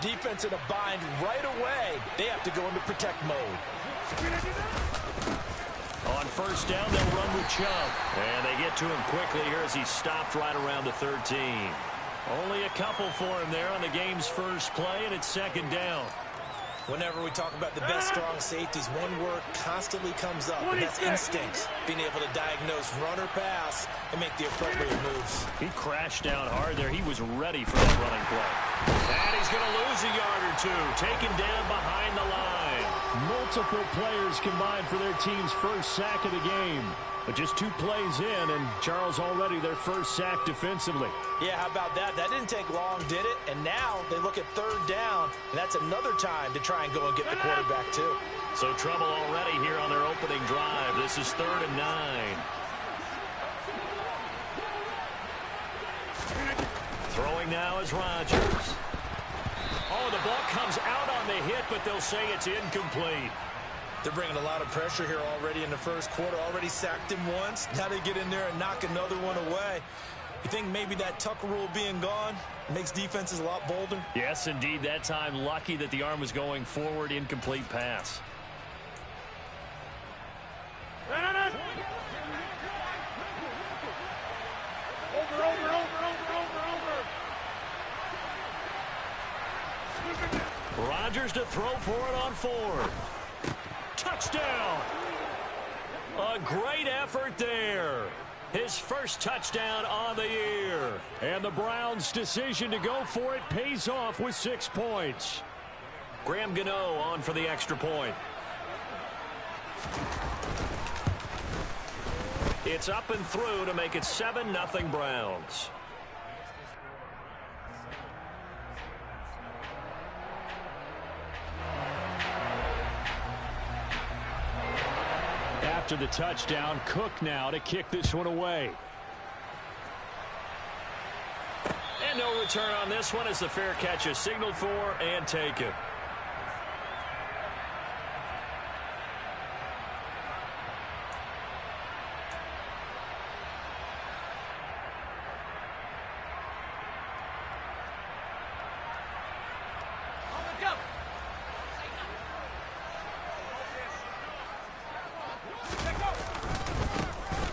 Defense in a bind right away. They have to go into protect mode. On first down, they'll run with Chubb. And they get to him quickly here as he stopped right around the 13. Only a couple for him there on the game's first play, and it's second down. Whenever we talk about the best strong safeties, one word constantly comes up, and that's instincts. Being able to diagnose run or pass and make the appropriate moves. He crashed down hard there. He was ready for that running play. And he's going to lose a yard or two. Taken down behind the line. Multiple players combined for their team's first sack of the game. But just 2 plays in, and Charles already their first sack defensively. Yeah, how about that? That didn't take long, did it? And now they look at third down, and that's another time to try and go and get the quarterback, too. So trouble already here on their opening drive. This is 3rd and 9. Throwing now is Rodgers. Oh, the ball comes out on the hit, but they'll say it's incomplete. They're bringing a lot of pressure here already in the first quarter. Already sacked him once. Now they get in there and knock another one away. You think maybe that Tucker rule being gone makes defenses a lot bolder? Yes, indeed. That time, lucky that the arm was going forward. Incomplete pass. Rodgers to throw for it on 4th. Touchdown! A great effort there. His first touchdown on the year. And the Browns' decision to go for it pays off with 6 points. Graham Gano on for the extra point. It's up and through to make it 7-0 Browns. After the touchdown, Cook now to kick this one away. And no return on this one as the fair catch is signaled for and taken.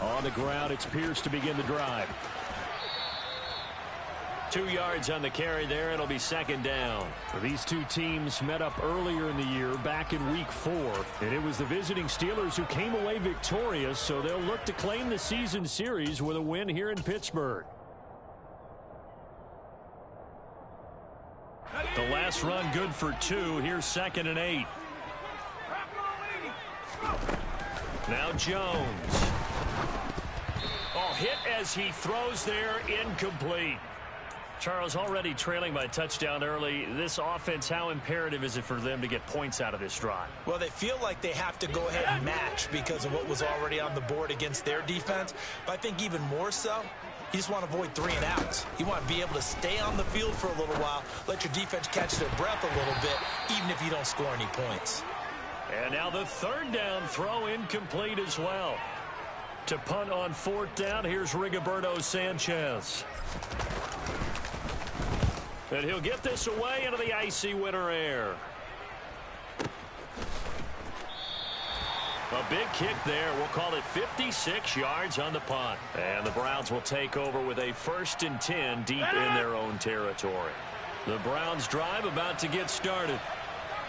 On the ground, it's Pierce to begin the drive. 2 yards on the carry there. It'll be second down. These two teams met up earlier in the year, back in Week 4. And it was the visiting Steelers who came away victorious, so they'll look to claim the season series with a win here in Pittsburgh. The last run good for 2. Here's 2nd and 8. Now Jones. Oh, hit as he throws there, incomplete. Charles, already trailing by touchdown early. This offense, how imperative is it for them to get points out of this drive? Well, they feel like they have to go ahead and match because of what was already on the board against their defense. But I think even more so, you just want to avoid 3 and outs. You want to be able to stay on the field for a little while, let your defense catch their breath a little bit, even if you don't score any points. And now the 3rd down throw incomplete as well. To punt on 4th down, here's Rigoberto Sanchez. And he'll get this away into the icy winter air. A big kick there. We'll call it 56 yards on the punt. And the Browns will take over with a 1st and 10 deep in their own territory. The Browns drive about to get started.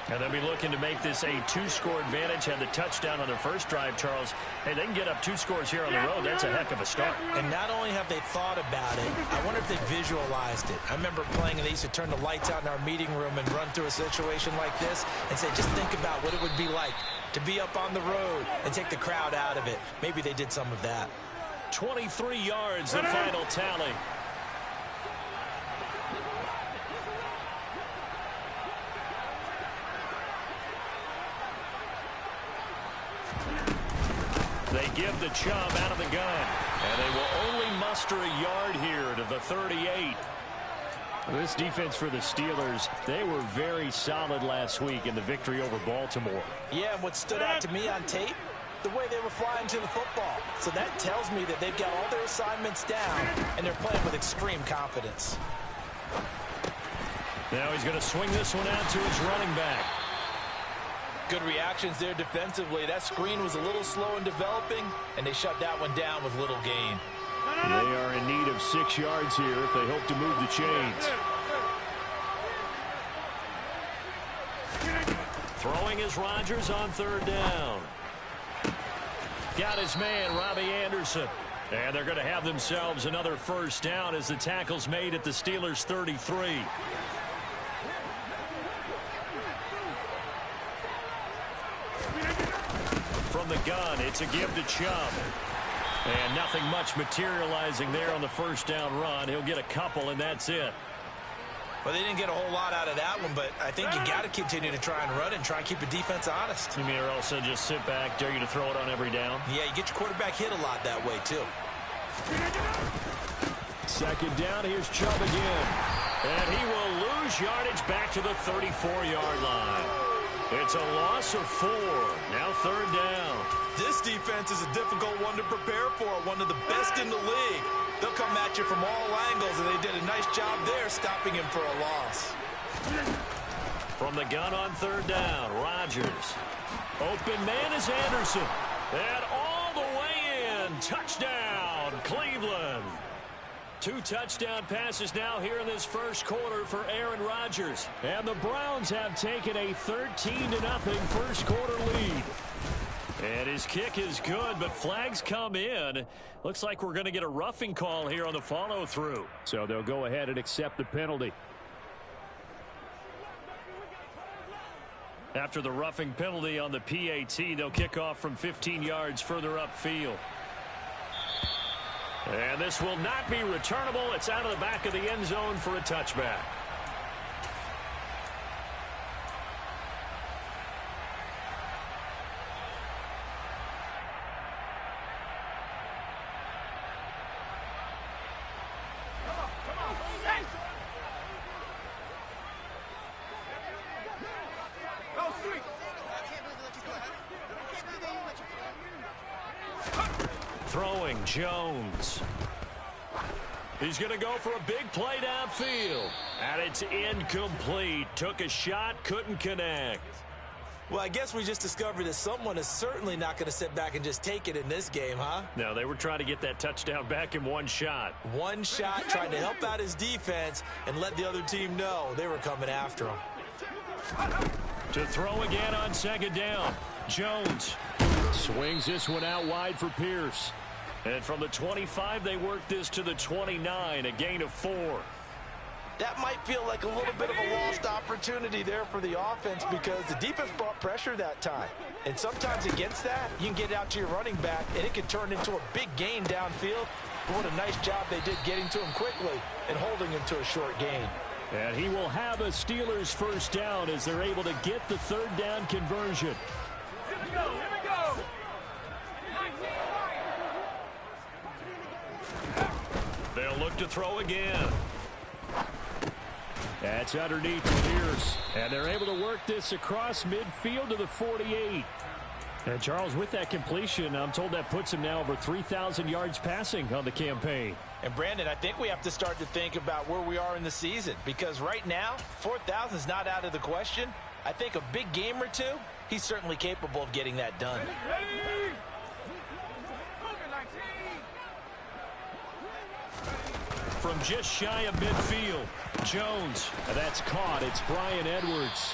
And they'll be looking to make this a 2-score advantage. Had the touchdown on their first drive, Charles. Hey, they can get up 2 scores here on the road. That's a heck of a start. And not only have they thought about it, I wonder if they visualized it. I remember playing, and they used to turn the lights out in our meeting room and run through a situation like this and say, just think about what it would be like to be up on the road and take the crowd out of it. Maybe they did some of that. 23 yards, the final tally. They give the Chubb out of the gun. And they will only muster a yard here to the 38. This defense for the Steelers, they were very solid last week in the victory over Baltimore. Yeah, and what stood out to me on tape, the way they were flying to the football. So that tells me that they've got all their assignments down, and they're playing with extreme confidence. Now he's going to swing this one out to his running back. Good reactions there defensively. That screen was a little slow in developing, and they shut that one down with little gain. They are in need of 6 yards here if they hope to move the chains. Throwing is Rodgers on 3rd down. Got his man, Robbie Anderson. And they're going to have themselves another 1st down as the tackle's made at the Steelers' 33. From the gun, it's a give to Chubb. And nothing much materializing there on the 1st down run. He'll get a couple, and that's it. Well, they didn't get a whole lot out of that one, but I think you got to continue to try and run and try and keep the defense honest. You mean or also just sit back, dare you to throw it on every down? Yeah, you get your quarterback hit a lot that way, too. 2nd down, here's Chubb again. And he will lose yardage back to the 34-yard line. It's a loss of 4. Now 3rd down. This defense is a difficult one to prepare for, one of the best in the league. They'll come at you from all angles, and they did a nice job there stopping him for a loss. From the gun on 3rd down, Rodgers. Open man is Anderson. And all the way in. Touchdown, Cleveland. 2 touchdown passes now here in this 1st quarter for Aaron Rodgers. And the Browns have taken a 13-0 1st quarter lead. And his kick is good, but flags come in. Looks like we're going to get a roughing call here on the follow-through. So they'll go ahead and accept the penalty. After the roughing penalty on the PAT, they'll kick off from 15 yards further upfield. And this will not be returnable. It's out of the back of the end zone for a touchback. Throwing, Jones. He's going to go for a big play downfield. And it's incomplete. Took a shot, couldn't connect. Well, I guess we just discovered that someone is certainly not going to sit back and just take it in this game, huh? No, they were trying to get that touchdown back in one shot. One shot, trying to help out his defense and let the other team know they were coming after him. To throw again on 2nd down. Jones swings this one out wide for Pierce. And from the 25, they work this to the 29, a gain of 4. That might feel like a little bit of a lost opportunity there for the offense because the defense brought pressure that time. And sometimes against that, you can get out to your running back, and it can turn into a big gain downfield. But what a nice job they did getting to him quickly and holding him to a short gain. And he will have a Steelers 1st down as they're able to get the 3rd down conversion. Here we go, here we go. They'll look to throw again. That's underneath Pierce. And they're able to work this across midfield to the 48. And Charles, with that completion, I'm told that puts him now over 3,000 yards passing on the campaign. And Brandon, I think we have to start to think about where we are in the season because right now, 4,000 is not out of the question. I think a big game or two, he's certainly capable of getting that done. Ready? From just shy of midfield, Jones. That's caught. It's Bryan Edwards.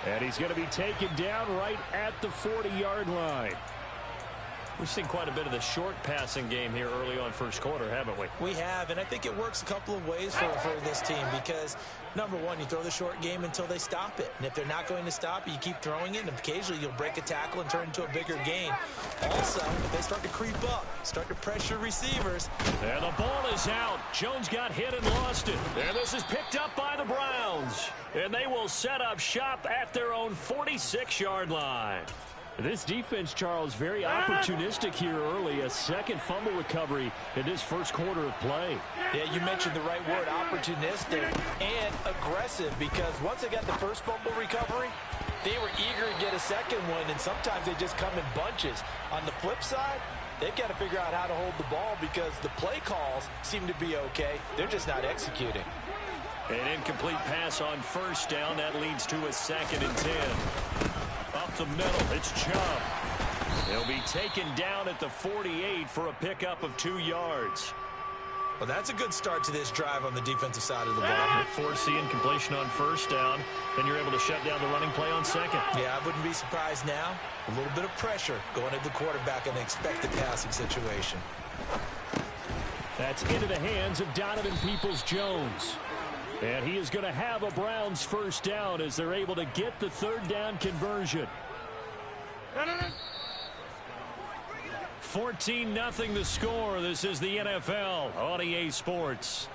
And he's going to be taken down right at the 40-yard line. We've seen quite a bit of the short passing game here early on 1st quarter, haven't we? We have, and I think it works a couple of ways for this team because, number one, you throw the short game until they stop it. And if they're not going to stop it, you keep throwing it, and occasionally you'll break a tackle and turn it into a bigger gain. Also, if they start to creep up, start to pressure receivers. And the ball is out. Jones got hit and lost it. And this is picked up by the Browns. And they will set up shop at their own 46-yard line. This defense, Charles, very opportunistic here early. A 2nd fumble recovery in this 1st quarter of play. Yeah, you mentioned the right word, opportunistic and aggressive, because once they got the 1st fumble recovery, they were eager to get a 2nd one, and sometimes they just come in bunches. On the flip side, they've got to figure out how to hold the ball because the play calls seem to be okay. They're just not executing. An incomplete pass on first down. That leads to a 2nd and 10. Up the middle, it's Chubb. He'll be taken down at the 48 for a pickup of 2 yards. Well, that's a good start to this drive on the defensive side of the ball. Force the incompletion on first down, then you're able to shut down the running play on 2nd. Yeah, I wouldn't be surprised now. A little bit of pressure going at the quarterback in an expected passing situation. That's into the hands of Donovan Peoples-Jones. And he is going to have a Browns first down as they're able to get the 3rd down conversion. 14-0 the score. This is the NFL on EA Sports.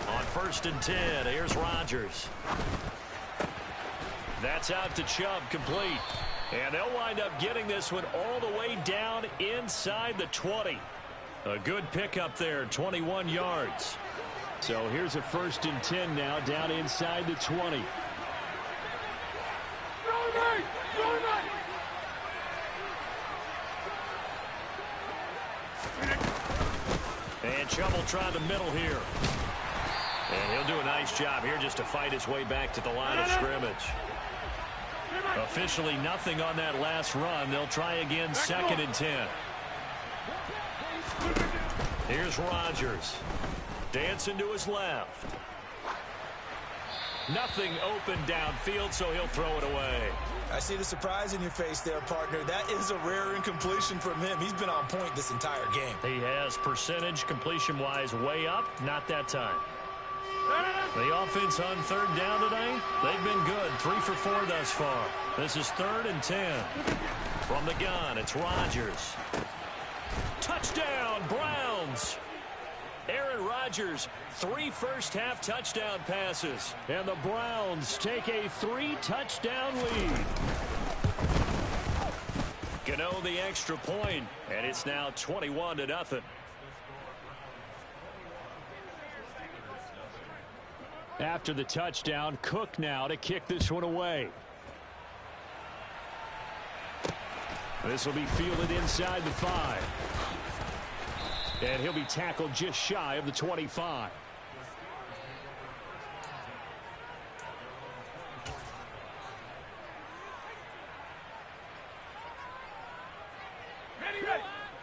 On 1st and 10, here's Rodgers. That's out to Chubb, complete. And they'll wind up getting this one all the way down inside the 20. A good pickup there, 21 yards. So here's a 1st and 10 now, down inside the 20. And Chubb will try the middle here. And he'll do a nice job here just to fight his way back to the line of scrimmage. Officially nothing on that last run. They'll try again, 2nd and 10. Here's Rodgers. Dancing to his left. Nothing open downfield, so he'll throw it away. I see the surprise in your face there, partner. That is a rare incompletion from him. He's been on point this entire game. He has percentage completion-wise way up. Not that time. The offense on 3rd down tonight, they've been good. 3 for 4 thus far. This is 3rd and 10. From the gun, it's Rodgers. Touchdown, Browns! Aaron Rodgers, 3 first-half touchdown passes. And the Browns take a 3-touchdown lead. Gano the extra point, and it's now 21-0. After the touchdown, Cook now to kick this one away. This will be fielded inside the 5. And he'll be tackled just shy of the 25.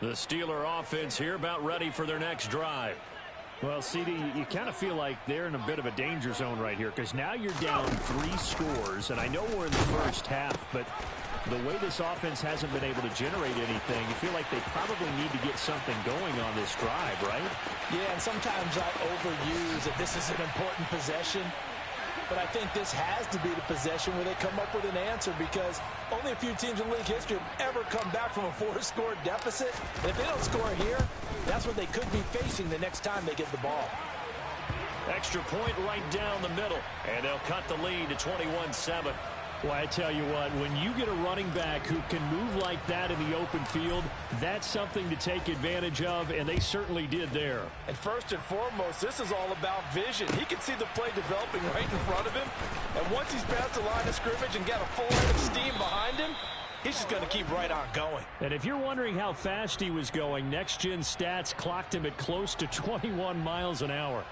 The Steeler offense here about ready for their next drive. Well, CD, you kind of feel like they're in a bit of a danger zone right here because now you're down 3 scores, and I know we're in the first half, but the way this offense hasn't been able to generate anything, you feel like they probably need to get something going on this drive, right? Yeah, and sometimes I overuse that this is an important possession, but I think this has to be the possession where they come up with an answer because only a few teams in league history have ever come back from a 4-score deficit. And if they don't score here, that's what they could be facing the next time they get the ball. Extra point right down the middle, and they'll cut the lead to 21-7. Well, I tell you what, when you get a running back who can move like that in the open field, that's something to take advantage of, and they certainly did there. And first and foremost, this is all about vision. He can see the play developing right in front of him, and once he's past the line of scrimmage and got a full head of steam behind him, he's just going to keep right on going. And if you're wondering how fast he was going, Next Gen Stats clocked him at close to 21 miles an hour.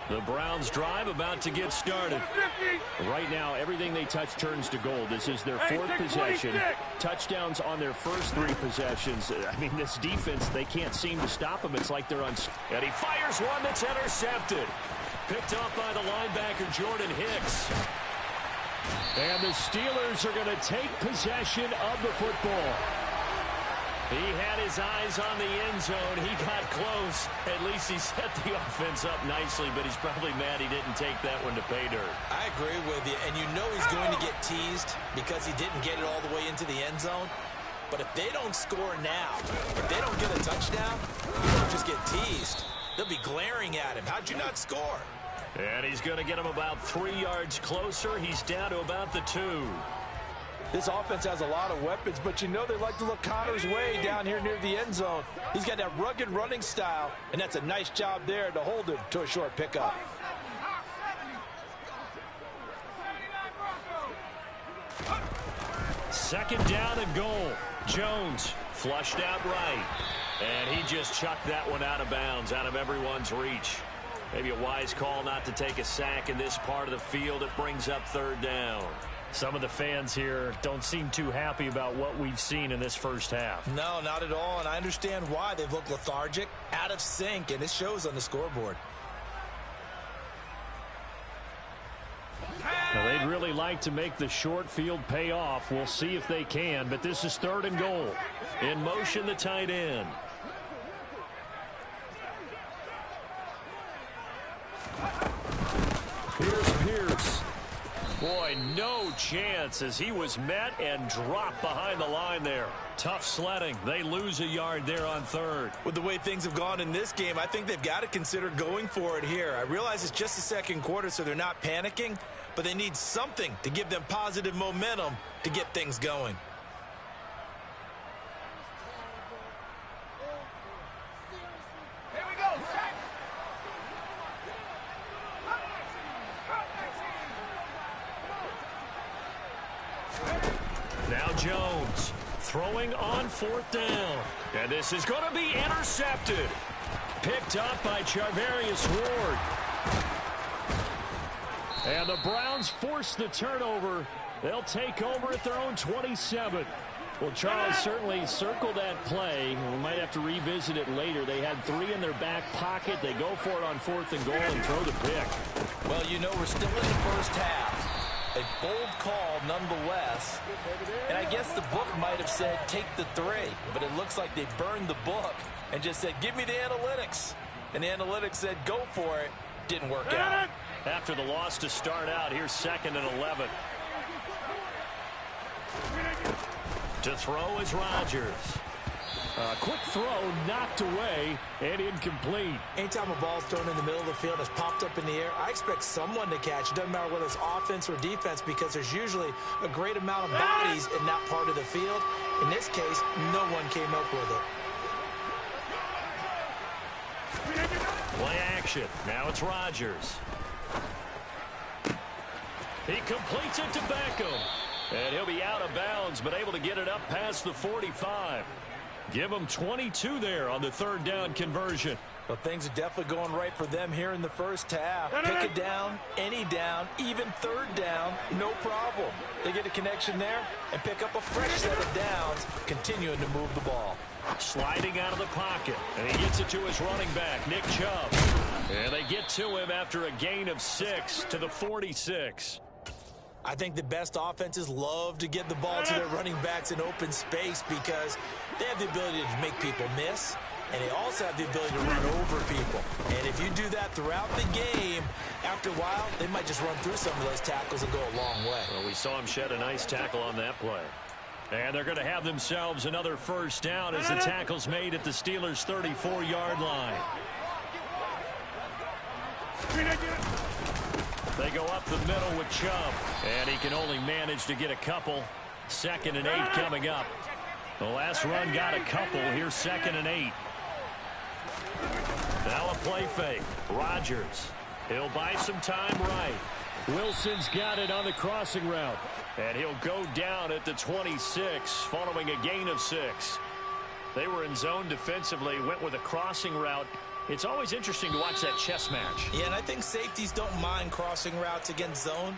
The Browns drive about to get started. Right now, everything they touch turns to gold. This is their 4th possession. Touchdowns on their first 3 possessions. I mean, this defense, they can't seem to stop them. It's like they're on... And he fires one that's intercepted. Picked up by the linebacker, Jordan Hicks. And the Steelers are going to take possession of the football. He had his eyes on the end zone. He got close. At least he set the offense up nicely, but he's probably mad he didn't take that one to pay dirt. I agree with you, and you know he's going to get teased because he didn't get it all the way into the end zone. But if they don't score now, if they don't get a touchdown, you don't just get teased. They'll be glaring at him. How'd you not score? And he's going to get him about 3 yards closer. He's down to about the 2. This offense has a lot of weapons, but you know they like to look Connor's way down here near the end zone. He's got that rugged running style, and that's a nice job there to hold him to a short pickup. Second down and goal. Jones flushed out right. And he just chucked that one out of bounds, out of everyone's reach. Maybe a wise call not to take a sack in this part of the field. It brings up third down. Some of the fans here don't seem too happy about what we've seen in this first half. No, not at all, and I understand why. They've looked lethargic, out of sync, and it shows on the scoreboard. Now, they'd really like to make the short field pay off. We'll see if they can, but this is third and goal. In motion, the tight end. Here's Pierce. Boy, no chance as he was met and dropped behind the line there. Tough sledding. They lose a yard there on third. With the way things have gone in this game, I think they've got to consider going for it here. I realize it's just the second quarter, so they're not panicking, but they need something to give them positive momentum to get things going. Here we go, set. Now Jones throwing on fourth down. And this is going to be intercepted. Picked up by Charvarius Ward. And the Browns force the turnover. They'll take over at their own 27. Well, Charles certainly circled that play. We might have to revisit it later. They had 3 in their back pocket. They go for it on fourth and goal and throw the pick. Well, you know we're still in the first half. A bold call nonetheless. And I guess the book might have said take the 3, but it looks like they burned the book and just said give me the analytics. And the analytics said go for it. Didn't work out. After the loss to start out, here's 2nd and 11. To throw is Rodgers. Quick throw knocked away and incomplete. Anytime a ball's thrown in the middle of the field that's popped up in the air, I expect someone to catch. It doesn't matter whether it's offense or defense because there's usually a great amount of bodies in that part of the field. In this case, no one came up with it. Play action. Now it's Rodgers. He completes it to Beckham. And he'll be out of bounds, but able to get it up past the 45. Give them 22 there on the third down conversion. Well, things are definitely going right for them here in the first half. Pick a down, any down, even third down, no problem. They get a connection there and pick up a fresh set of downs, continuing to move the ball. Sliding out of the pocket, and he gets it to his running back, Nick Chubb. And they get to him after a gain of 6 to the 46. I think the best offenses love to get the ball to their running backs in open space because they have the ability to make people miss, and they also have the ability to run over people. And if you do that throughout the game, after a while, they might just run through some of those tackles and go a long way. Well, we saw him shed a nice tackle on that play. And they're going to have themselves another first down as the tackle's made at the Steelers' 34-yard line. They go up the middle with Chubb, and he can only manage to get a couple. 2nd and 8 coming up. The last run got a couple. Here's 2nd and 8. Now a play fake. Rodgers. He'll buy some time right. Wilson's got it on the crossing route. And he'll go down at the 26 following a gain of 6. They were in zone defensively, went with a crossing route. It's always interesting to watch that chess match. Yeah, and I think safeties don't mind crossing routes against zone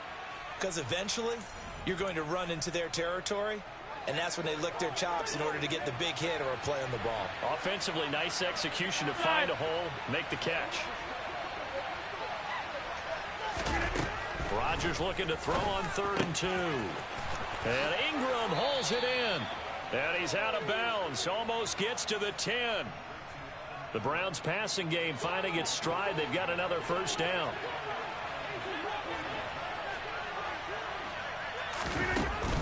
because eventually you're going to run into their territory, and that's when they lick their chops in order to get the big hit or a play on the ball. Offensively, nice execution to find a hole, make the catch. Rodgers looking to throw on 3rd and 2. And Ingram holds it in. And he's out of bounds, almost gets to the 10. The Browns passing game finding its stride. They've got another first down.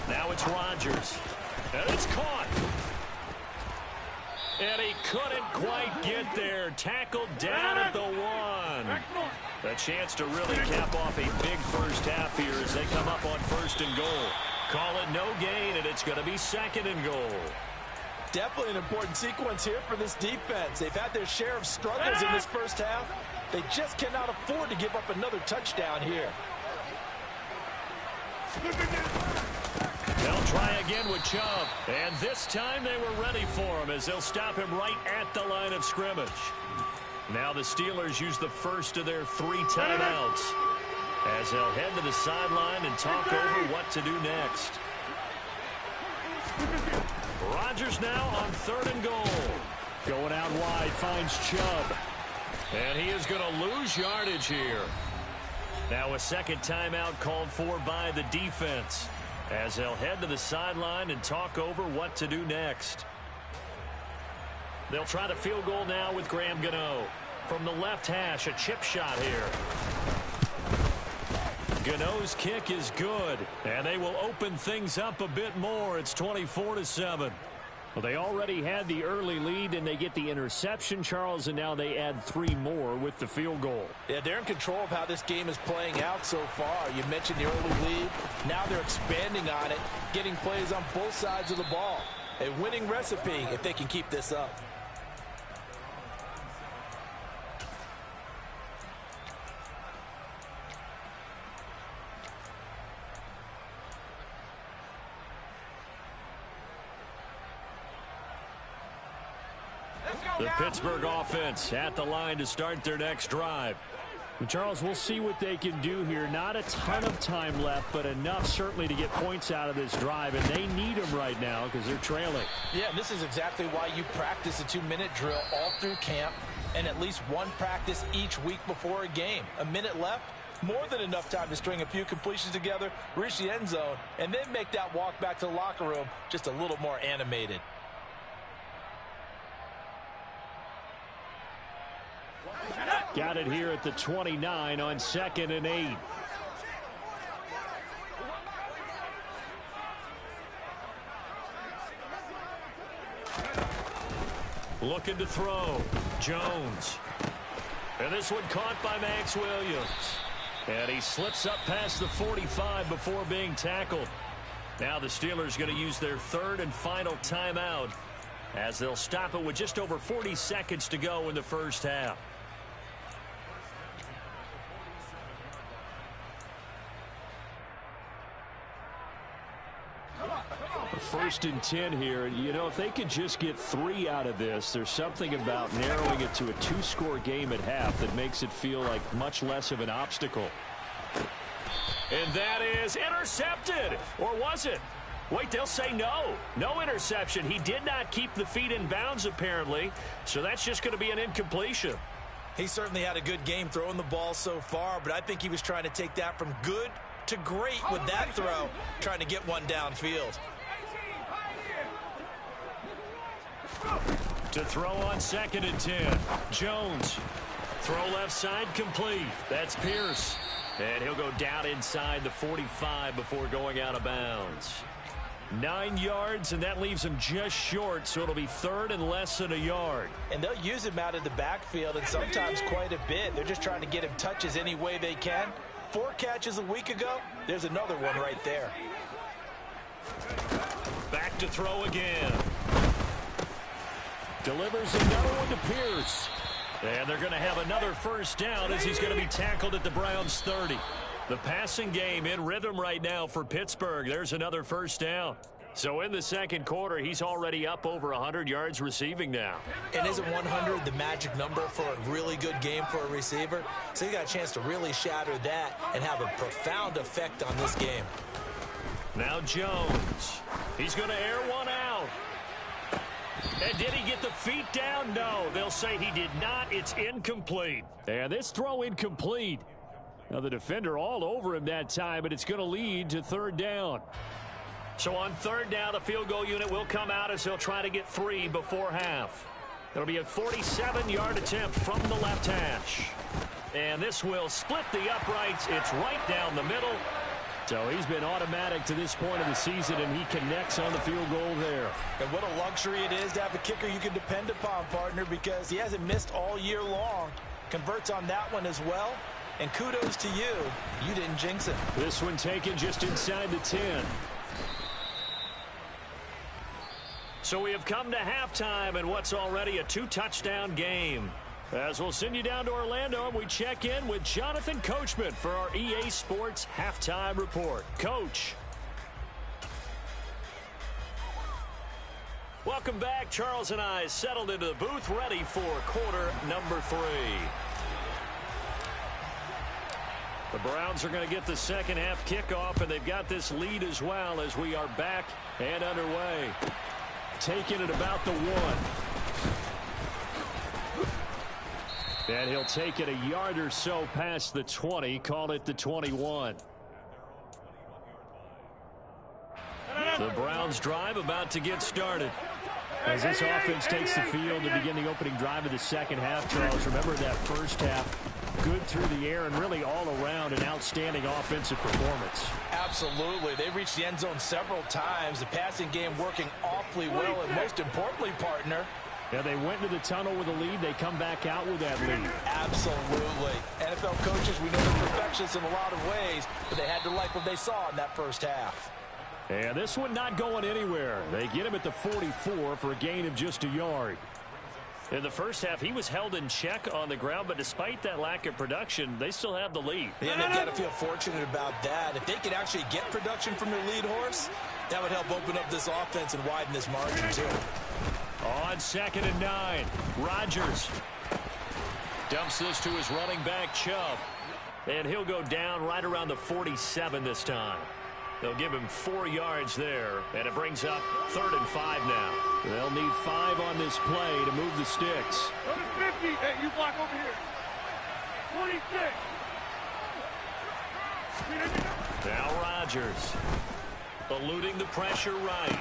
Now it's Rodgers. And it's caught. And he couldn't quite get there. Tackled down at the 1. A chance to really cap off a big first half here as they come up on 1st and goal. Call it no gain, and it's going to be 2nd and goal. Definitely an important sequence here for this defense. They've had their share of struggles in this first half. They just cannot afford to give up another touchdown here. They'll try again with Chubb. And this time they were ready for him as they'll stop him right at the line of scrimmage. Now the Steelers use the first of their 3 timeouts as they'll head to the sideline and talk over what to do next. Rodgers now on 3rd and goal. Going out wide, finds Chubb. And he is going to lose yardage here. Now a second timeout called for by the defense as they'll head to the sideline and talk over what to do next. They'll try the field goal now with Graham Gano. From the left hash, a chip shot here. Gano's kick is good, and they will open things up a bit more. It's 24-7. Well, they already had the early lead, and they get the interception, Charles, and now they add 3 more with the field goal. Yeah, they're in control of how this game is playing out so far. You mentioned the early lead. Now they're expanding on it, getting plays on both sides of the ball. A winning recipe if they can keep this up. The Pittsburgh offense at the line to start their next drive. Charles, we'll see what they can do here. Not a ton of time left, but enough certainly to get points out of this drive, and they need them right now because they're trailing. Yeah, this is exactly why you practice a 2-minute drill all through camp and at least one practice each week before a game. A minute left, more than enough time to string a few completions together, reach the end zone, and then make that walk back to the locker room just a little more animated. Got it here at the 29 on 2nd and 8. Looking to throw. Jones. And this one caught by Max Williams. And he slips up past the 45 before being tackled. Now the Steelers going to use their 3rd and final timeout as they'll stop it with just over 40 seconds to go in the first half. 1st and 10 here. You know, if they could just get 3 out of this, there's something about narrowing it to a 2-score game at half that makes it feel like much less of an obstacle. And that is intercepted. Or was it? Wait, they'll say no. No interception. He did not keep the feet in bounds, apparently. So that's just going to be an incompletion. He certainly had a good game throwing the ball so far, but I think he was trying to take that from good to great with that throw, trying to get one downfield. To throw on 2nd and 10. Jones. Throw left side complete. That's Pierce. And he'll go down inside the 45 before going out of bounds. 9 yards, and that leaves him just short, so it'll be 3rd and less than a yard. And they'll use him out of the backfield, and sometimes quite a bit. They're just trying to get him touches any way they can. 4 catches a week ago. There's another one right there. Back to throw again. Delivers another one to Pierce. And they're going to have another first down as he's going to be tackled at the Browns' 30. The passing game in rhythm right now for Pittsburgh. There's another first down. So in the second quarter, he's already up over 100 yards receiving now. And isn't 100 the magic number for a really good game for a receiver? So he got a chance to really shatter that and have a profound effect on this game. Now Jones. He's going to air one out. And did he get the feet down? No, they'll say he did not. It's incomplete. And this throw incomplete. Now the defender all over him that time, but it's going to lead to 3rd down. So on 3rd down, the field goal unit will come out as they'll try to get 3 before half. It'll be a 47-yard attempt from the left hash. And this will split the uprights. It's right down the middle. So he's been automatic to this point of the season, and he connects on the field goal there. And what a luxury it is to have a kicker you can depend upon, partner, because he hasn't missed all year long. Converts on that one as well. And kudos to you. You didn't jinx it. This one taken just inside the 10. So we have come to halftime in what's already a 2-touchdown game. As we'll send you down to Orlando, and we check in with Jonathan Coachman for our EA Sports Halftime Report. Coach. Welcome back. Charles and I settled into the booth, ready for quarter number 3. The Browns are going to get the second half kickoff, and they've got this lead as well as we are back and underway. Taking it about the 1. And he'll take it a yard or so past the 20, call it the 21. The Browns drive about to get started. As this offense takes the field to begin the opening drive of the second half, Charles, remember that first half, good through the air and really all around an outstanding offensive performance. Absolutely. They reached the end zone several times. The passing game working awfully well, and most importantly, partner, yeah, they went into the tunnel with a lead. They come back out with that lead. Absolutely. NFL coaches, we know they're perfectionists in a lot of ways, but they had to like what they saw in that first half. And this one not going anywhere. They get him at the 44 for a gain of just a yard. In the first half, he was held in check on the ground, but despite that lack of production, they still have the lead. Yeah, they've got to feel fortunate about that. If they could actually get production from their lead horse, that would help open up this offense and widen this margin, too. On 2nd and 9, Rodgers dumps this to his running back, Chubb. And he'll go down right around the 47 this time. They'll give him 4 yards there, and it brings up 3rd and 5 now. They'll need 5 on this play to move the sticks. Go to 50. Hey, you block over here. 26. Now Rodgers eluding the pressure right.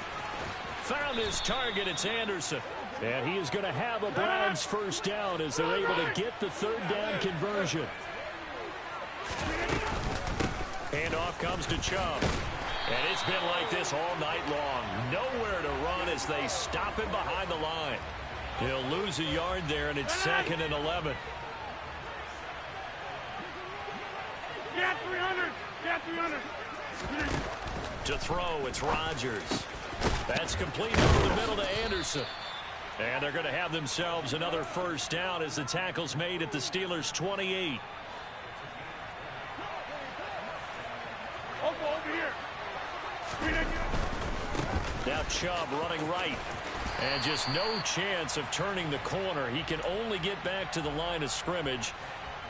Found his target. It's Anderson. And he is going to have a Browns first down as they're able to get the 3rd down conversion. Handoff comes to Chubb. And it's been like this all night long. Nowhere to run as they stop him behind the line. He'll lose a yard there, and it's 2nd and 11. Get 300. Get 300. To throw, it's Rodgers. That's complete over the middle to Anderson. And they're going to have themselves another first down as the tackle's made at the Steelers' 28. Over here. Now Chubb running right. And just no chance of turning the corner. He can only get back to the line of scrimmage.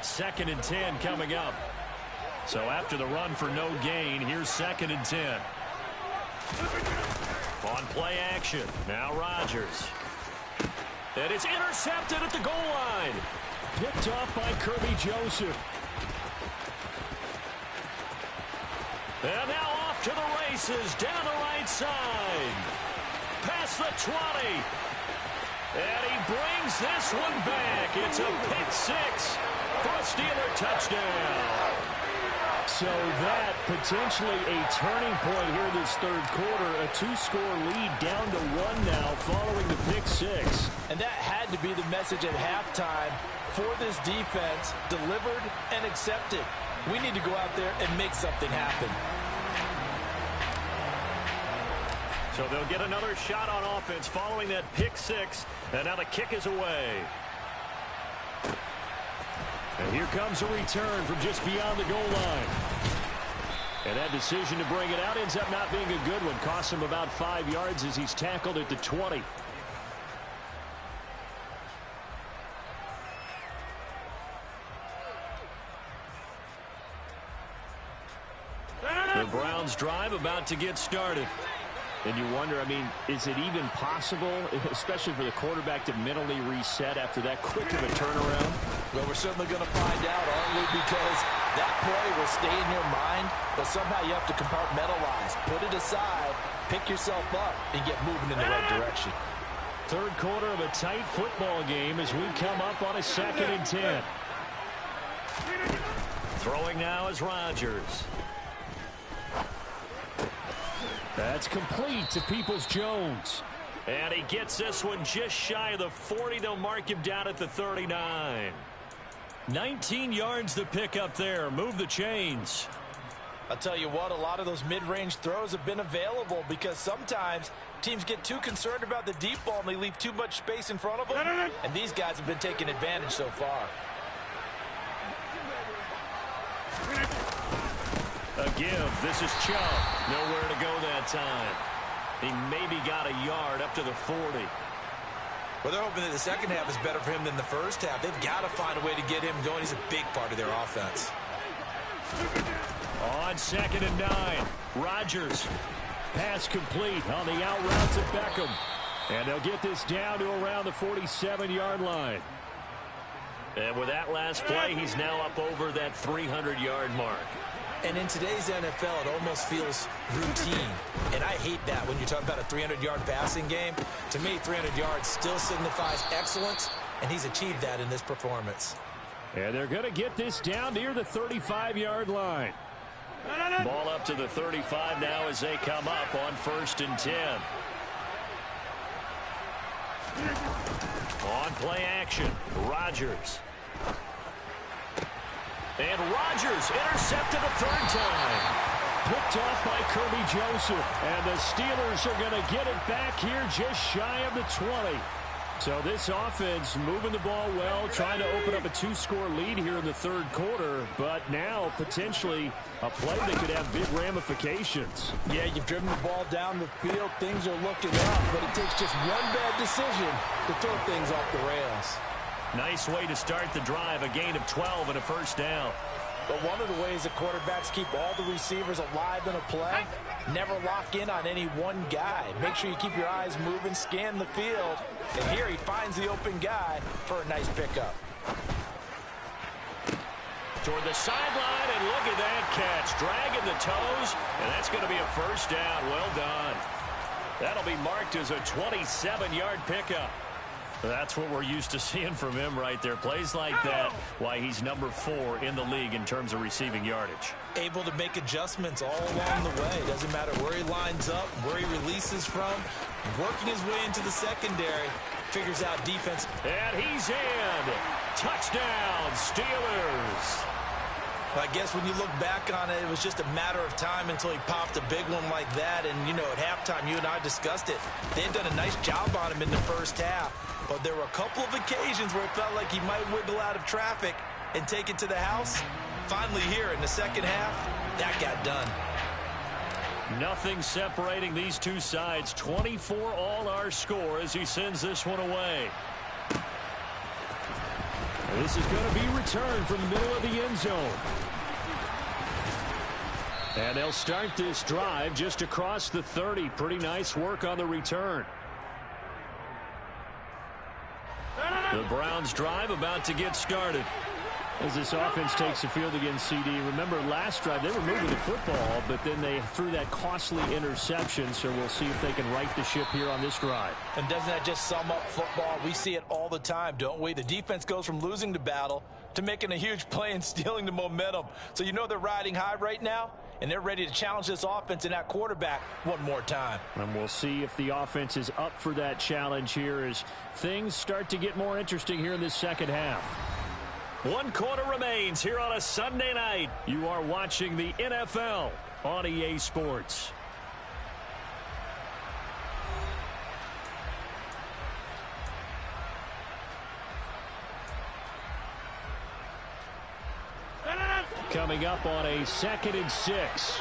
2nd and 10 coming up. So after the run for no gain, here's 2nd and 10. On play action. Now Rodgers. And it's intercepted at the goal line. Picked off by Kirby Joseph. And now off to the races, down the right side. Past the 20. And he brings this one back. It's a pick 6 for a Steeler touchdown. So that potentially a turning point here this 3rd quarter. A 2-score lead down to 1 now following the pick 6. And that had to be the message at halftime for this defense. Delivered and accepted. We need to go out there and make something happen. So they'll get another shot on offense following that pick 6. And now the kick is away. And here comes a return from just beyond the goal line. And that decision to bring it out ends up not being a good one. Costs him about 5 yards as he's tackled at the 20. The Browns drive about to get started. And you wonder, I mean, is it even possible, especially for the quarterback, to mentally reset after that quick of a turnaround? Well, we're certainly going to find out, aren't we? Because that play will stay in your mind, but somehow you have to compartmentalize. Put it aside, pick yourself up, and get moving in the right direction. 3rd quarter of a tight football game as we come up on a 2nd and 10. Throwing now is Rodgers. That's complete to Peoples-Jones. And he gets this one just shy of the 40. They'll mark him down at the 39. 19 yards to pick up there. Move the chains. I'll tell you what, a lot of those mid-range throws have been available because sometimes teams get too concerned about the deep ball and they leave too much space in front of them. And these guys have been taking advantage so far. A give. This is Chubb. Nowhere to go that time. He maybe got a yard up to the 40. Well, they're hoping that the second half is better for him than the first half. They've got to find a way to get him going. He's a big part of their offense. On 2nd and 9, Rodgers. Pass complete on the out route to Beckham. And they'll get this down to around the 47-yard line. And with that last play, he's now up over that 300-yard mark. And in today's NFL, it almost feels routine. And I hate that when you talk about a 300-yard passing game. To me, 300 yards still signifies excellence, and he's achieved that in this performance. And they're going to get this down near the 35-yard line. Ball up to the 35 now as they come up on 1st and 10. On play action, Rodgers. And Rodgers intercepted a 3rd time. Picked off by Kirby Joseph. And the Steelers are going to get it back here just shy of the 20. So this offense moving the ball well, trying to open up a 2-score lead here in the 3rd quarter. But now potentially a play that could have big ramifications. Yeah, you've driven the ball down the field. Things are looking up, but it takes just one bad decision to throw things off the rails. Nice way to start the drive, a gain of 12 and a 1st down. But one of the ways that quarterbacks keep all the receivers alive in a play, never lock in on any one guy. Make sure you keep your eyes moving, scan the field. And here he finds the open guy for a nice pickup. Toward the sideline, and look at that catch. Dragging the toes, and that's going to be a 1st down. Well done. That'll be marked as a 27-yard pickup. That's what we're used to seeing from him right there. Plays like that, why he's number 4 in the league in terms of receiving yardage. Able to make adjustments all along the way. Doesn't matter where he lines up, where he releases from. Working his way into the secondary. Figures out defense. And he's in. Touchdown, Steelers. I guess when you look back on it, it was just a matter of time until he popped a big one like that. And, you know, at halftime, you and I discussed it. They had done a nice job on him in the first half. But there were a couple of occasions where it felt like he might wiggle out of traffic and take it to the house. Finally here in the second half, that got done. Nothing separating these two sides. 24 all our score as he sends this one away. This is going to be returned from the middle of the end zone. And they'll start this drive just across the 30. Pretty nice work on the return. The Browns drive about to get started. As this offense takes the field against CD. Remember last drive they were moving the football, but then they threw that costly interception. So we'll see if they can right the ship here on this drive. And doesn't that just sum up football? We see it all the time, don't we? The defense goes from losing the battle to making a huge play and stealing the momentum. So you know they're riding high right now, and they're ready to challenge this offense and that quarterback one more time. And we'll see if the offense is up for that challenge here as things start to get more interesting here in this second half. 1 quarter remains here on a Sunday night. You are watching the NFL on EA Sports. Coming up on a 2nd and 6.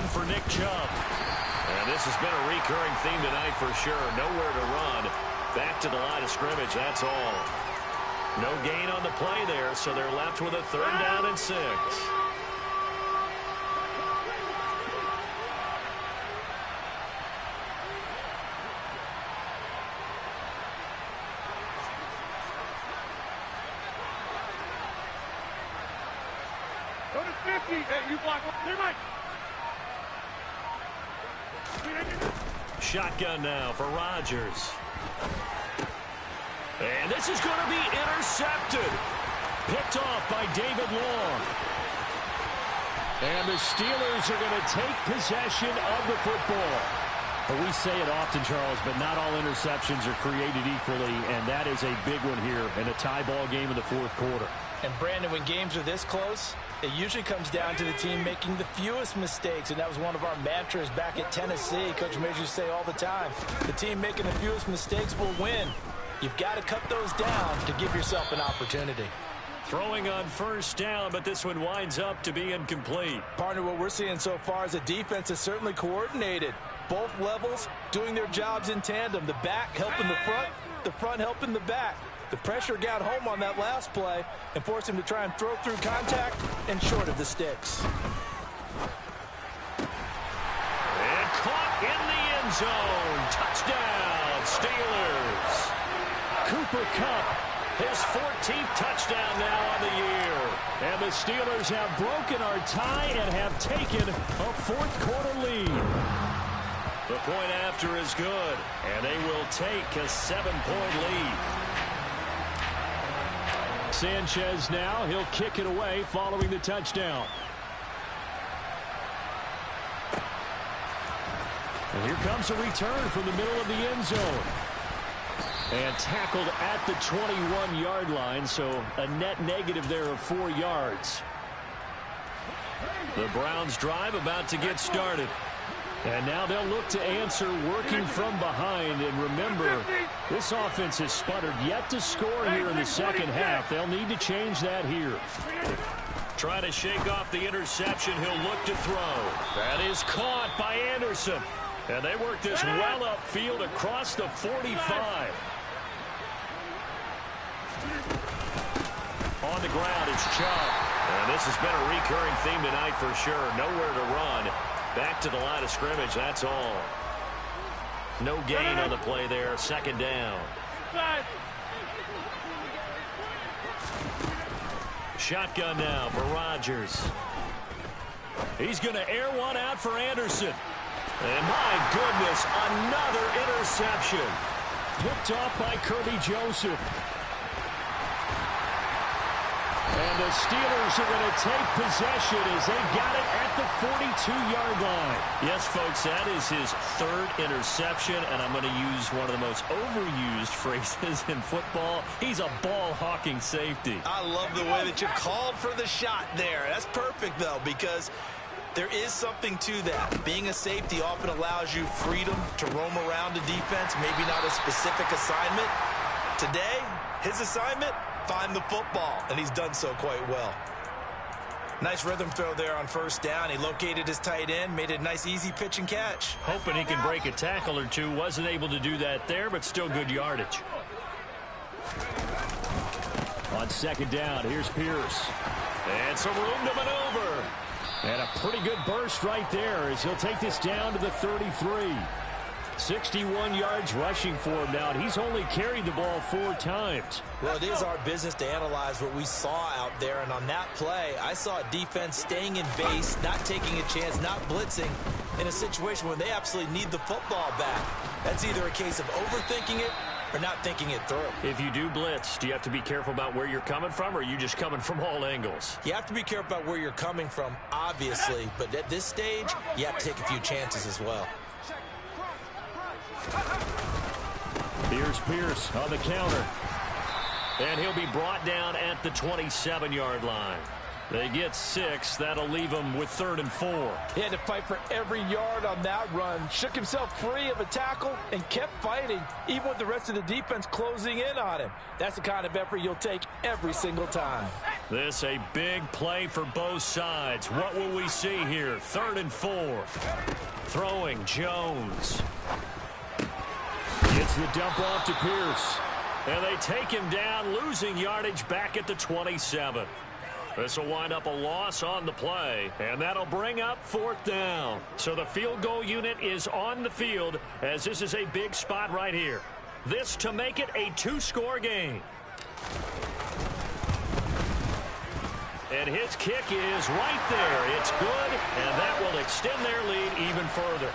For Nick Chubb. And this has been a recurring theme tonight for sure. Nowhere to run. Back to the line of scrimmage, that's all. No gain on the play there, so they're left with a 3rd down and 6. Go to 50. Hey, you block. Hey, Mike. Shotgun now for Rodgers. And this is going to be intercepted. Picked off by David Long. And the Steelers are going to take possession of the football. Well, we say it often, Charles, but not all interceptions are created equally, and that is a big one here in a tie ball game in the fourth quarter. And, Brandon, when games are this close, it usually comes down to the team making the fewest mistakes, and that was one of our mantras back at Tennessee. Coach Major used to say all the time, the team making the fewest mistakes will win. You've got to cut those down to give yourself an opportunity. Throwing on first down, but this one winds up to be incomplete. Partner, what we're seeing so far is the defense is certainly coordinated. Both levels doing their jobs in tandem. The back helping the front helping the back. The pressure got home on that last play and forced him to try and throw through contact and short of the sticks. And caught in the end zone. Touchdown, Steelers. Cooper Kupp, his 14th touchdown now on the year. And the Steelers have broken our tie and have taken a fourth quarter lead. The point after is good, and they will take a 7-point lead. Sanchez now, he'll kick it away following the touchdown. And here comes a return from the middle of the end zone. And tackled at the 21-yard line, so a net negative there of 4 yards. The Browns drive about to get started. And now they'll look to answer working from behind. And remember, this offense has sputtered yet to score here in the second half. They'll need to change that here. Trying to shake off the interception. He'll look to throw. That is caught by Anderson. And they work this well upfield across the 45. On the ground, it's Chubb. And this has been a recurring theme tonight for sure. Nowhere to run. Back to the line of scrimmage, that's all. No gain on the play there. Second down. Shotgun now for Rodgers. He's going to air one out for Anderson. And my goodness, another interception. Picked off by Kirby Joseph. And the Steelers are going to take possession as they got it at the 42-yard line. Yes, folks, that is his third interception, and I'm going to use one of the most overused phrases in football. He's a ball-hawking safety. I love the way that you called for the shot there. That's perfect, though, because there is something to that. Being a safety often allows you freedom to roam around a defense, maybe not a specific assignment. Today, his assignment, find the football, and he's done so quite well. Nice rhythm throw there on first down. He located his tight end, made it a nice, easy pitch and catch. Hoping he can break a tackle or two. Wasn't able to do that there, but still good yardage. On second down, here's Pierce. And some room to maneuver. And a pretty good burst right there as he'll take this down to the 33. 61 yards rushing for him now, and he's only carried the ball 4 times. Well, it is our business to analyze what we saw out there, and on that play, I saw a defense staying in base, not taking a chance, not blitzing, in a situation where they absolutely need the football back. That's either a case of overthinking it or not thinking it through. If you do blitz, do you have to be careful about where you're coming from, or are you just coming from all angles? You have to be careful about where you're coming from, obviously, but at this stage, you have to take a few chances as well. Here's Pierce on the counter. And he'll be brought down at the 27-yard line. They get 6. That'll leave them with 3rd and 4. He had to fight for every yard on that run. Shook himself free of a tackle and kept fighting, even with the rest of the defense closing in on him. That's the kind of effort you'll take every single time. This a big play for both sides. What will we see here? 3rd and 4. Throwing Jones. Gets the dump off to Pierce. And they take him down, losing yardage back at the 27. This will wind up a loss on the play, and that'll bring up 4th down. So the field goal unit is on the field, as this is a big spot right here. This to make it a 2-score game. And his kick is right there. It's good, and that will extend their lead even further.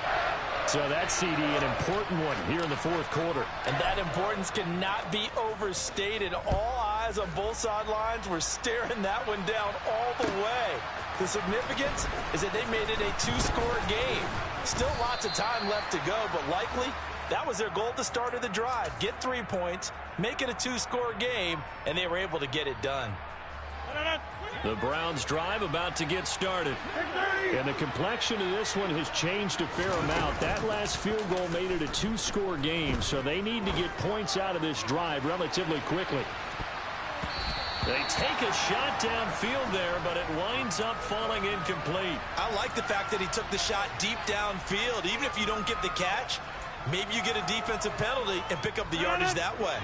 So that CD, an important one here in the fourth quarter. And that importance cannot be overstated. All eyes on both sidelines were staring that one down all the way. The significance is that they made it a two-score game. Still lots of time left to go, but likely that was their goal at the start of the drive. Get 3 points, make it a two-score game, and they were able to get it done. The Browns drive about to get started. And the complexion of this one has changed a fair amount. That last field goal made it a two-score game, so they need to get points out of this drive relatively quickly. They take a shot downfield there, but it winds up falling incomplete. I like the fact that he took the shot deep downfield. Even if you don't get the catch, maybe you get a defensive penalty and pick up the yardage that way.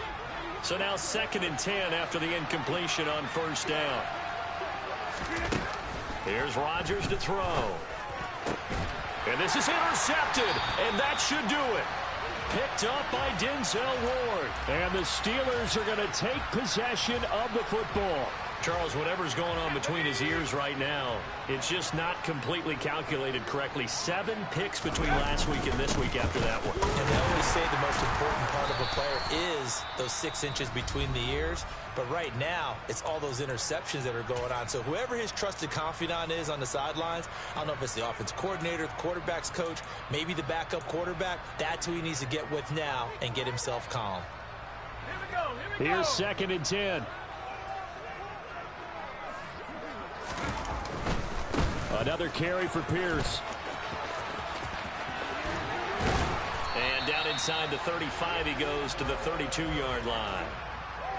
So now 2nd and 10 after the incompletion on first down. Here's Rodgers to throw. And this is intercepted, and that should do it. Picked up by Denzel Ward. And the Steelers are going to take possession of the football. Charles, whatever's going on between his ears right now, it's just not completely calculated correctly. 7 picks between last week and this week after that one. And they always say the most important part of a player is those 6 inches between the ears. But right now, it's all those interceptions that are going on. So whoever his trusted confidant is on the sidelines, I don't know if it's the offense coordinator, the quarterback's coach, maybe the backup quarterback, that's who he needs to get with now and get himself calm. Here's 2nd and 10. Another carry for Pierce. And down inside the 35, he goes to the 32-yard line.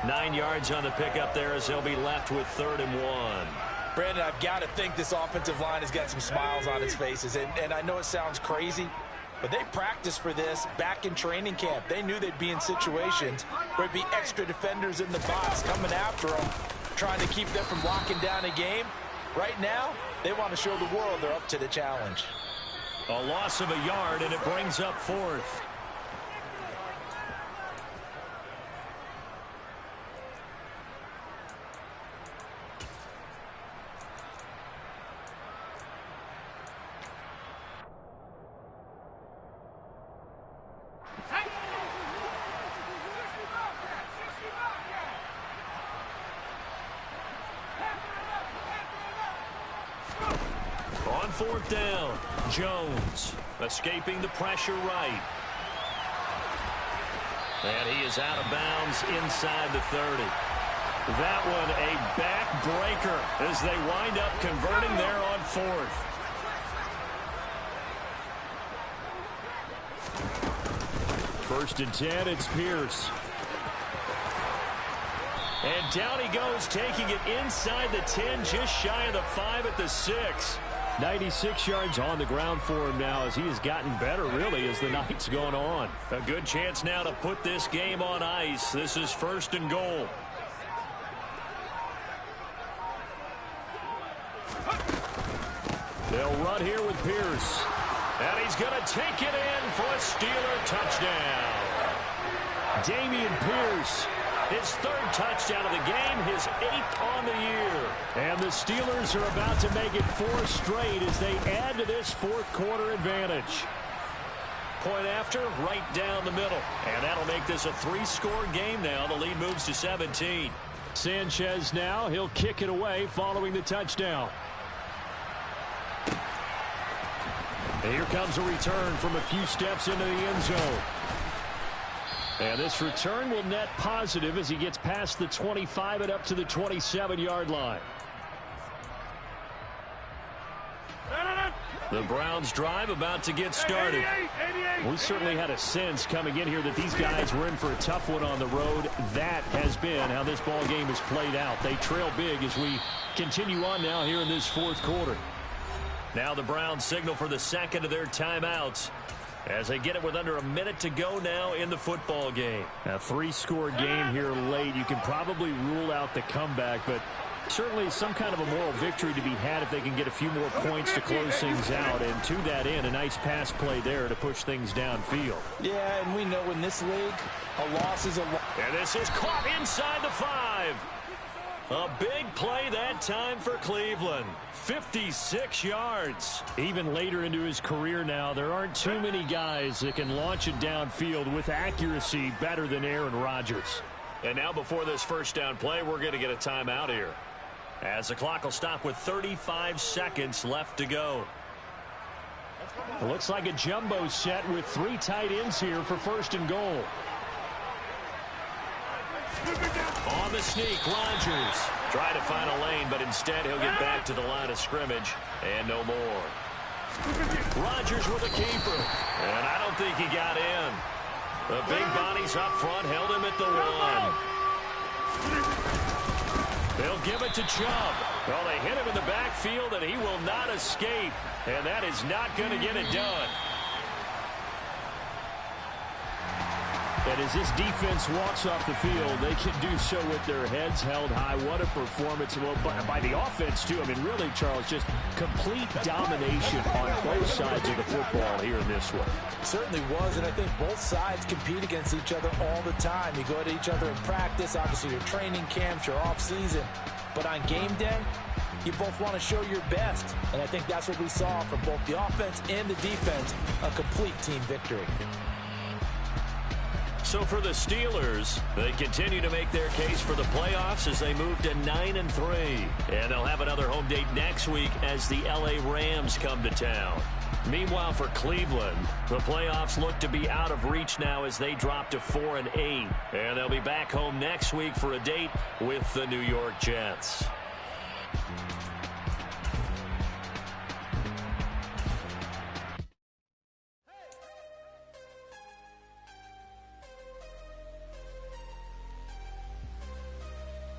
9 yards on the pickup there as he'll be left with 3rd and 1. Brandon, I've got to think this offensive line has got some smiles on its faces. And I know it sounds crazy, but they practiced for this back in training camp. They knew they'd be in situations where there'd be extra defenders in the box coming after them, trying to keep them from locking down a game. Right now, they want to show the world they're up to the challenge. A loss of a yard, and it brings up 4th. On 4th down, Jones escaping the pressure right. And he is out of bounds inside the 30. That one a backbreaker as they wind up converting there on 4th. First and 10, it's Pierce. And down he goes, taking it inside the 10, just shy of the 5 at the 6. 96 yards on the ground for him now as he has gotten better, really, as the night's going on. A good chance now to put this game on ice. This is 1st and goal. They'll run here with Pierce. And he's going to take it in for a Steeler touchdown. Dameon Pierce, his 3rd touchdown of the game, his 8th on the year. And the Steelers are about to make it 4 straight as they add to this 4th quarter advantage. Point after, right down the middle. And that'll make this a 3-score game now. The lead moves to 17. Sanchez now, he'll kick it away following the touchdown. And here comes a return from a few steps into the end zone. And this return will net positive as he gets past the 25 and up to the 27-yard line. The Browns drive about to get started. We certainly had a sense coming in here that these guys were in for a tough one on the road. That has been how this ball game has played out. They trail big as we continue on now here in this 4th quarter. Now the Browns signal for the 2nd of their timeouts as they get it with under a minute to go now in the football game. A 3-score game here late. You can probably rule out the comeback, but certainly some kind of a moral victory to be had if they can get a few more points to close things out. And to that end, a nice pass play there to push things downfield. Yeah, and we know in this league, a loss is a loss. And this is caught inside the 5. A big play that time for Cleveland. 56 yards. Even later into his career now, there aren't too many guys that can launch it downfield with accuracy better than Aaron Rodgers. And now before this first down play, we're going to get a timeout here, as the clock will stop with 35 seconds left to go. It looks like a jumbo set with 3 tight ends here for first and goal. On the sneak, Rodgers trying to find a lane, but instead he'll get back to the line of scrimmage and no more. Rodgers with a keeper, and I don't think he got in. The big bodies up front held him at the 1. They'll give it to Chubb. Well, they hit him in the backfield, and he will not escape, and that is not going to get it done. And as this defense walks off the field, they can do so with their heads held high. What a performance. Well, by the offense, too. I mean, really, Charles, just complete domination on both sides of the football here in this one. Certainly was, and I think both sides compete against each other all the time. You go at each other in practice, obviously your training camps, your off-season. But on game day, you both want to show your best. And I think that's what we saw from both the offense and the defense, a complete team victory. So for the Steelers, they continue to make their case for the playoffs as they move to 9-3. And they'll have another home date next week as the LA Rams come to town. Meanwhile, for Cleveland, the playoffs look to be out of reach now as they drop to 4-8. And they'll be back home next week for a date with the New York Jets.